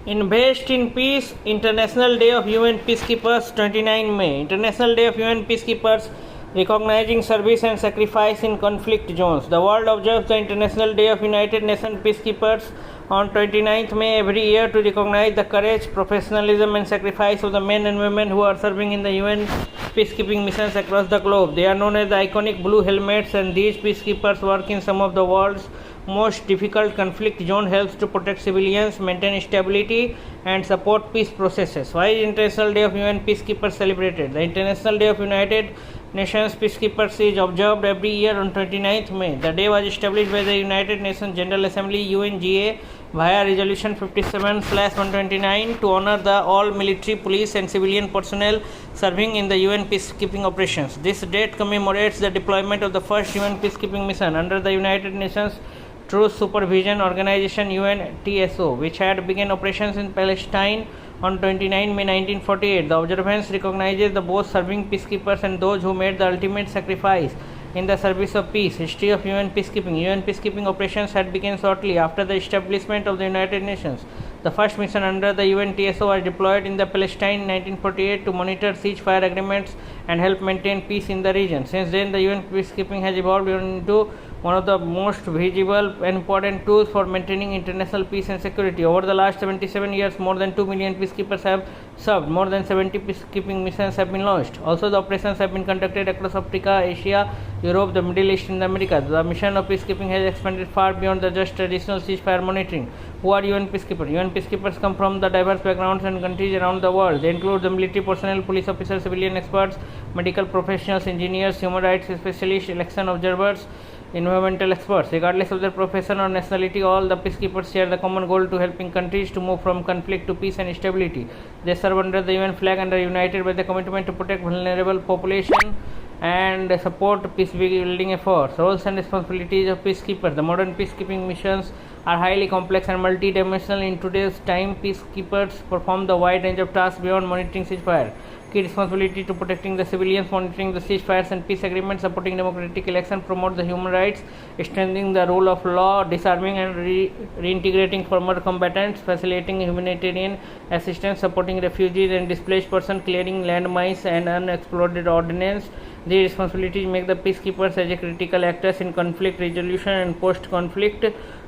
Invest in Peace, International Day of UN Peacekeepers, 29 May. International Day of UN Peacekeepers recognizing service and sacrifice in conflict zones. The world observes the International Day of United Nations Peacekeepers on 29th May every year to recognize the courage, professionalism and sacrifice of the men and women who are serving in the UN peacekeeping missions across the globe. They are known as the iconic blue helmets, and these peacekeepers work in some of the world's most difficult conflict zone, helps to protect civilians, maintain stability and support peace processes. Why is International Day of UN Peacekeepers celebrated? The International Day of United Nations Peacekeepers is observed every year on 29th May. The day was established by the United Nations General Assembly UNGA via Resolution 57/129 to honor the all military, police and civilian personnel serving in the UN peacekeeping operations. This date commemorates the deployment of the first UN peacekeeping mission under the United Nations Truce Supervision Organization UNTSO, which had begun operations in Palestine on 29 May 1948. The observance recognizes the both serving peacekeepers and those who made the ultimate sacrifice in the service of peace. History of UN peacekeeping. UN peacekeeping operations had begun shortly after the establishment of the United Nations. The first mission under the UNTSO was deployed in the Palestine in 1948 to monitor ceasefire agreements and help maintain peace in the region. Since then, the UN peacekeeping has evolved into one of the most visible and important tools for maintaining international peace and security. Over the last 77 years, more than 2 million peacekeepers have served. More than 70 peacekeeping missions have been launched. Also, the operations have been conducted across Africa, Asia, Europe, the Middle East and the Americas. The mission of peacekeeping has expanded far beyond the just traditional ceasefire monitoring. Who are UN peacekeepers? UN peacekeepers come from the diverse backgrounds and countries around the world. They include the military personnel, police officers, civilian experts, medical professionals, engineers, human rights specialists, election observers, environmental experts. Regardless of their profession or nationality, all the peacekeepers share the common goal to helping countries to move from conflict to peace and stability. They serve under the UN flag and are united by the commitment to protect vulnerable population and support peace building efforts. Roles and responsibilities of peacekeepers. The modern peacekeeping missions are highly complex and multi-dimensional. In today's time, peacekeepers perform the wide range of tasks beyond monitoring ceasefire. Key responsibility to protecting the civilians, monitoring the ceasefires and peace agreements, supporting democratic election, promote the human rights, strengthening the rule of law, disarming and reintegrating former combatants, facilitating humanitarian assistance, supporting refugees and displaced persons, clearing landmines and unexploded ordnance. These responsibilities make the peacekeepers as a critical actors in conflict resolution and post-conflict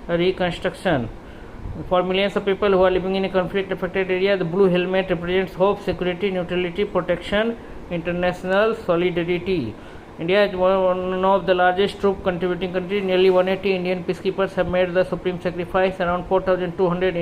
reconstruction. For millions of people who are living in a conflict-affected area, the blue helmet represents hope, security, neutrality, protection, international solidarity. India is one of the largest troop contributing countries. Nearly 180 Indian peacekeepers have made the supreme sacrifice. Around 4,200